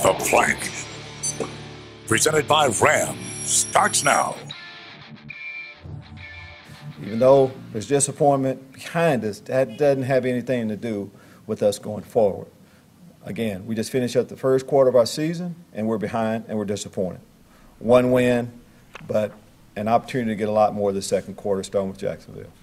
The Plank, presented by Ram, starts now. Even though there's disappointment behind us, that doesn't have anything to do with us going forward. Again, we just finished up the first quarter of our season, and we're behind, and we're disappointed. One win, but an opportunity to get a lot more the second quarter, starting with Jacksonville.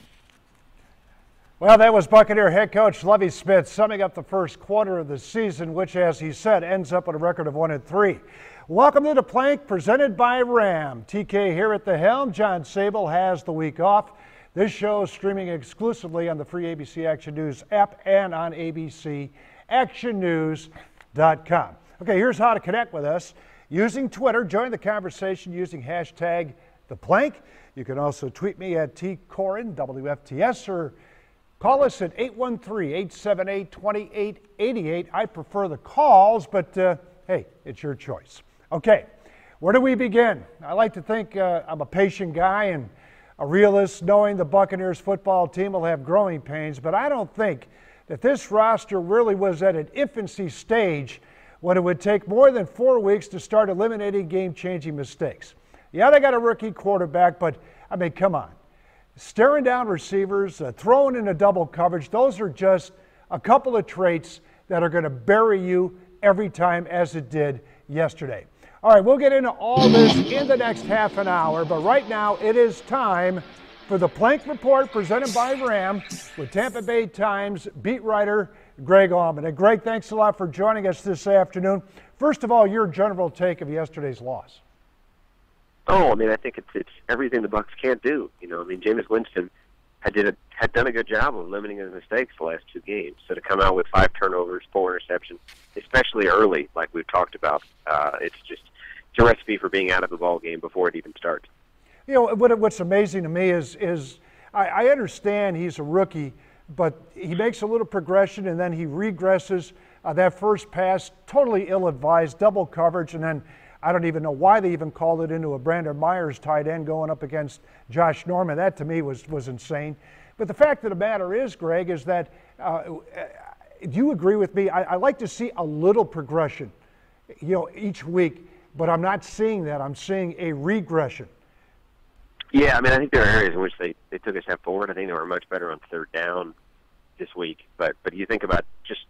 Well, that was Buccaneer head coach Lovie Smith summing up the first quarter of the season, which, as he said, ends up with a record of 1-3. Welcome to The Plank, presented by Ram. TK here at the helm. John Sable has the week off. This show is streaming exclusively on the free ABC Action News app and on abcactionnews.com. Okay, here's how to connect with us. Using Twitter, join the conversation using hashtag #ThePlank. You can also tweet me at tcorin, WFTS, or call us at 813-878-2888. I prefer the calls, but hey, it's your choice. Okay, where do we begin? I like to think I'm a patient guy and a realist, knowing the Buccaneers football team will have growing pains, but I don't think that this roster really was at an infancy stage when it would take more than 4 weeks to start eliminating game-changing mistakes. Yeah, they got a rookie quarterback, but, I mean, come on. Staring down receivers, throwing into double coverage, those are just a couple of traits that are going to bury you every time, as it did yesterday. All right, we'll get into all this in the next half an hour, but right now it is time for the Plank Report presented by Ram with Tampa Bay Times beat writer Greg Allman. And Greg, thanks a lot for joining us this afternoon. First of all, your general take of yesterday's loss. Oh, I mean, I think it's everything the Bucs can't do. You know, I mean, Jameis Winston had done a good job of limiting his mistakes the last 2 games. So to come out with 5 turnovers, 4 interceptions, especially early, like we've talked about, it's a recipe for being out of the ball game before it even starts. You know, what's amazing to me is I understand he's a rookie, but he makes a little progression and then he regresses. That first pass, totally ill-advised, double coverage, and then I don't even know why they even called it into a Brandon Myers tight end going up against Josh Norman. That to me was insane. But the fact of the matter is, Greg, is that do you agree with me? I like to see a little progression, you know, each week, but I'm not seeing that. I'm seeing a regression. Yeah, I mean, I think there are areas in which they took a step forward. I think they were much better on third down this week. But you think about just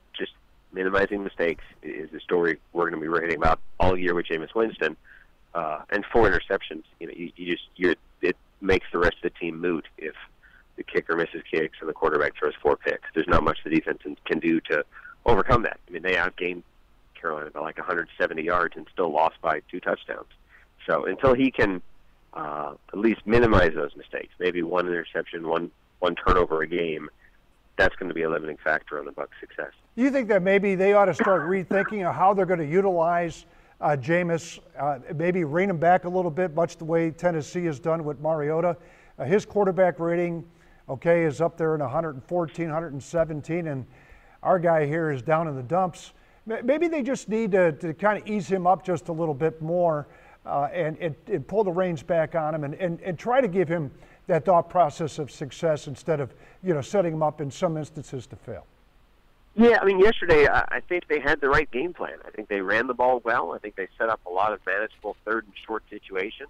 minimizing mistakes is the story we're going to be writing about all year with Jameis Winston, and 4 interceptions. You know, it makes the rest of the team moot if the kicker misses kicks and the quarterback throws 4 picks. There's not much the defense can do to overcome that. I mean, they outgained Carolina by like 170 yards and still lost by 2 touchdowns. So until he can at least minimize those mistakes, maybe 1 interception, one turnover a game, that's going to be a limiting factor on the Bucs' success. Do you think that maybe they ought to start rethinking of how they're going to utilize Jameis, maybe rein him back a little bit, much the way Tennessee has done with Mariota? His quarterback rating, okay, is up there in 114, 117, and our guy here is down in the dumps. Maybe they just need to kind of ease him up just a little bit more and pull the reins back on him and try to give him that thought process of success instead of, you know, setting him up in some instances to fail. Yeah, I mean, yesterday I think they had the right game plan. I think they ran the ball well. I think they set up a lot of manageable third and short situations.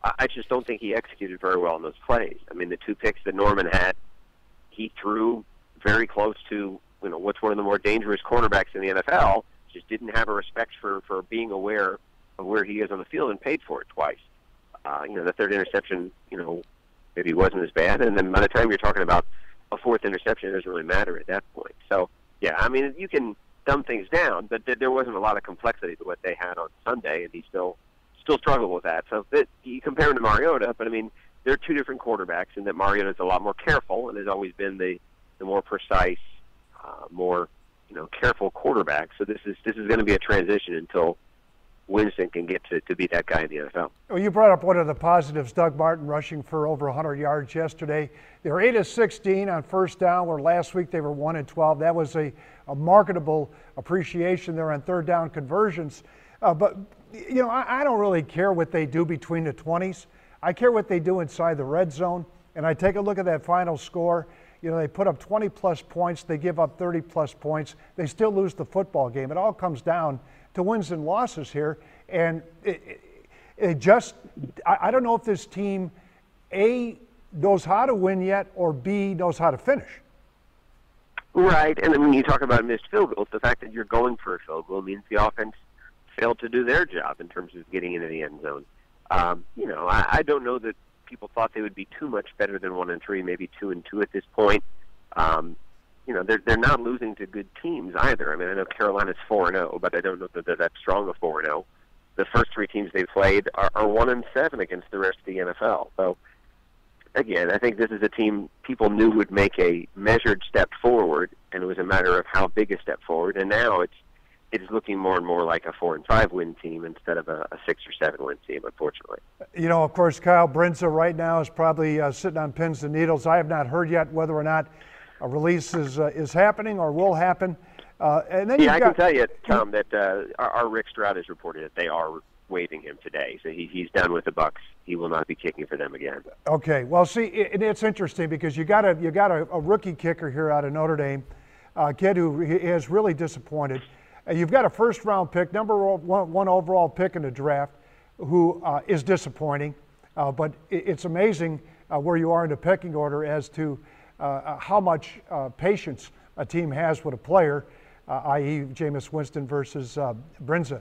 I just don't think he executed very well on those plays. I mean, the 2 picks that Norman had, he threw very close to, you know, what's one of the more dangerous quarterbacks in the NFL, just didn't have a respect for being aware of where he is on the field and paid for it twice. You know, the 3rd interception, you know, maybe wasn't as bad. And then by the time you're talking about a 4th interception, it doesn't really matter at that point. So, yeah, I mean, you can dumb things down, but there wasn't a lot of complexity to what they had on Sunday, and he still struggled with that. So you compare him to Mariota, but, I mean, they're 2 different quarterbacks, and that Mariota's a lot more careful and has always been the more precise, more, you know, careful quarterback. So this is going to be a transition until Winston can get to be that guy in the NFL. Well, you brought up one of the positives, Doug Martin rushing for over 100 yards yesterday. They were 8 of 16 on first down, where last week they were 1 of 12. That was a marketable appreciation there on third down conversions. But, you know, I don't really care what they do between the 20s. I care what they do inside the red zone. And I take a look at that final score. You know, they put up 20-plus points. They give up 30-plus points. They still lose the football game. It all comes down to wins and losses here. And it just – I don't know if this team, A, knows how to win yet, or B, knows how to finish. Right, and then when you talk about missed field goals, the fact that you're going for a field goal means the offense failed to do their job in terms of getting into the end zone. You know, I don't know that people thought they would be too much better than 1-3, maybe 2-2 at this point. You know, they're not losing to good teams either. I mean, I know Carolina's 4-0, but I don't know that they're that strong a 4-0. The first three teams they played are 1-7 against the rest of the NFL. So, again, I think this is a team people knew would make a measured step forward, and it was a matter of how big a step forward. And now it's looking more and more like a 4-5 win team instead of a 6 or 7 win team, unfortunately. You know, of course, Kyle Brinza right now is probably sitting on pins and needles. I have not heard yet whether or not a release is happening or will happen. And then I can tell you, Tom, that our Rick Stroud has reported that they are waiving him today. So he's done with the Bucs. He will not be kicking for them again. Okay. Well, see, it's interesting because you got a rookie kicker here out of Notre Dame, a kid who has really disappointed. You've got a first-round pick, number one overall pick in the draft, who is disappointing. But it's amazing where you are in the pecking order as to how much patience a team has with a player, i.e. Jameis Winston versus Brinza.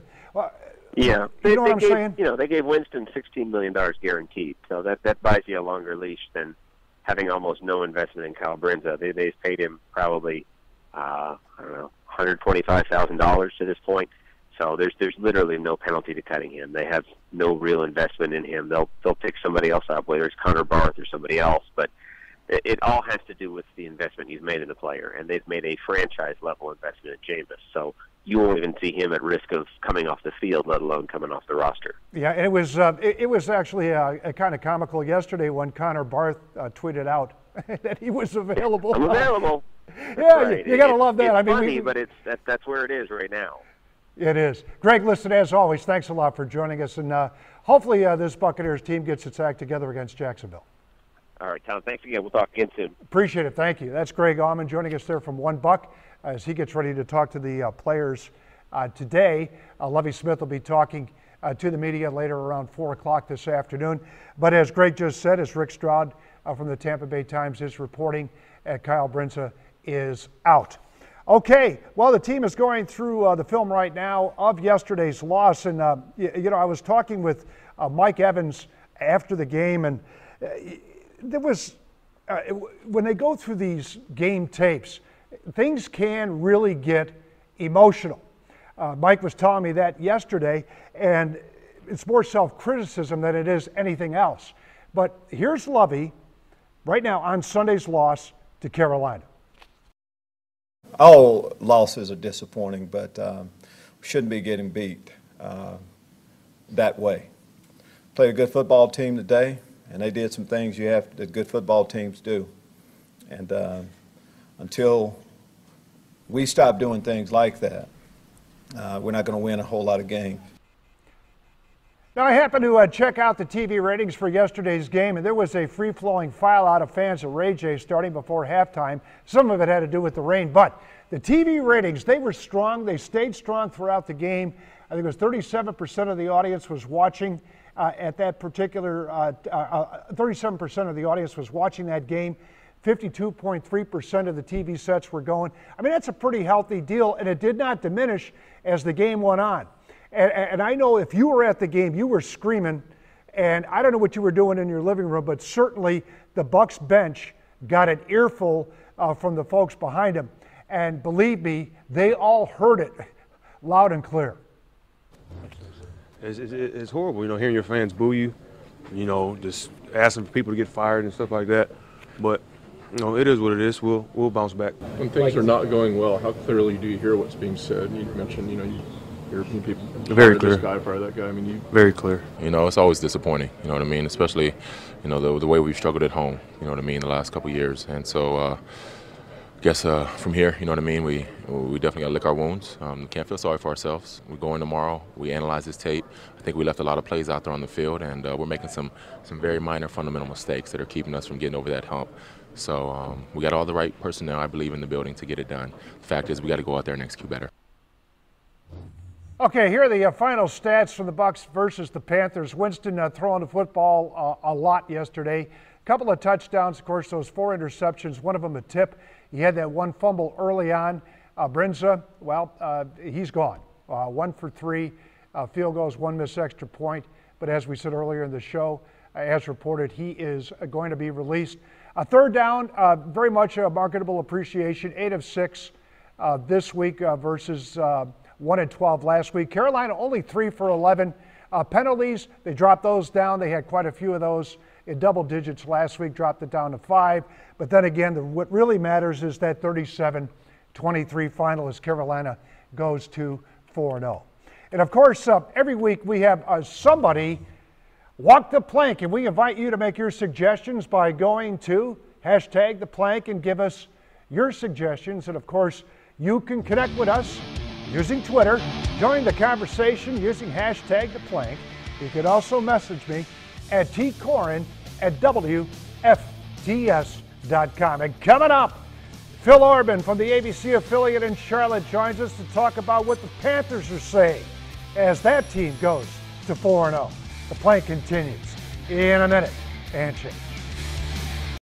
Yeah. You know what I'm saying? You know, they gave Winston $16 million guaranteed, so that buys you a longer leash than having almost no investment in Kyle Brinza. They've paid him probably, I don't know, $125,000 to this point. So there's literally no penalty to cutting him. They have no real investment in him. They'll pick somebody else up, whether it's Connor Barth or somebody else. But it all has to do with the investment you've made in the player, and they've made a franchise-level investment in Jameis. So you won't even see him at risk of coming off the field, let alone coming off the roster. Yeah, and it was actually a kind of comical yesterday when Connor Barth tweeted out that he was available. I'm available. Yeah, right. you got to love that. It's funny, but that's where it is right now. It is. Greg, listen, as always, thanks a lot for joining us, and hopefully this Buccaneers team gets its act together against Jacksonville. All right, Tom, thanks again. We'll talk again soon. Appreciate it. Thank you. That's Greg Auman joining us there from One Buck as he gets ready to talk to the players today. Lovie Smith will be talking to the media later around 4 o'clock this afternoon. But as Greg just said, as Rick Stroud from the Tampa Bay Times is reporting, Kyle Brinza is out. Okay, well, the team is going through the film right now of yesterday's loss. And, you know, I was talking with Mike Evans after the game, and there was, when they go through these game tapes, things can really get emotional. Mike was telling me that yesterday, and it's more self-criticism than it is anything else. But here's Lovie right now on Sunday's loss to Carolina. All losses are disappointing, but we shouldn't be getting beat that way. Played a good football team today, and they did some things that good football teams do. And until we stop doing things like that, we're not going to win a whole lot of games. Now, I happened to check out the TV ratings for yesterday's game, and there was a free-flowing file out of fans at Ray J starting before halftime. Some of it had to do with the rain, but the TV ratings, they were strong. They stayed strong throughout the game. I think it was 37% of the audience was watching at that particular 37% of the audience was watching that game. 52.3% of the TV sets were going. I mean, that's a pretty healthy deal, and it did not diminish as the game went on. And I know if you were at the game, you were screaming, and I don't know what you were doing in your living room, but certainly the Bucs bench got an earful from the folks behind them. And believe me, they all heard it loud and clear. It's horrible, you know, hearing your fans boo you, you know, just asking for people to get fired and stuff like that. But, you know, it is what it is. We'll bounce back. When things are not going well, how clearly do you hear what's being said? You mentioned, you know, you hear from people. Very clear. This guy, fire that guy. I mean, very clear. You know, it's always disappointing. You know what I mean? Especially, you know, the way we've struggled at home. You know what I mean? The last couple of years, and so. Guess from here, you know what I mean, we definitely got to lick our wounds. Can't feel sorry for ourselves. We go in tomorrow, we analyze this tape. I think we left a lot of plays out there on the field, and we're making some very minor fundamental mistakes that are keeping us from getting over that hump. So we got all the right personnel, I believe, in the building to get it done. The fact is we got to go out there and execute better. Okay, here are the final stats from the Bucs versus the Panthers. Winston throwing the football a lot yesterday. A couple of touchdowns, of course, those 4 interceptions, one of them a tip. He had that one fumble early on. Brinza, well, he's gone. 1 for 3 field goals, 1 missed extra point. But as we said earlier in the show, as reported, he is going to be released. A third down, very much a marketable appreciation, 8 of 6 this week versus 1 and 12 last week. Carolina only 3 for 11. Penalties, they dropped those down. They had quite a few of those in double digits last week, dropped it down to 5. But then again, what really matters is that 37-23 final as Carolina goes to 4-0. And of course, every week we have somebody walk the plank, and we invite you to make your suggestions by going to #theplank and give us your suggestions. And of course, you can connect with us using Twitter, join the conversation using #theplank. You can also message me at tcorin@WFTS.com. And coming up, Phil Orban from the ABC affiliate in Charlotte joins us to talk about what the Panthers are saying as that team goes to 4-0. The Plank continues in a minute and change.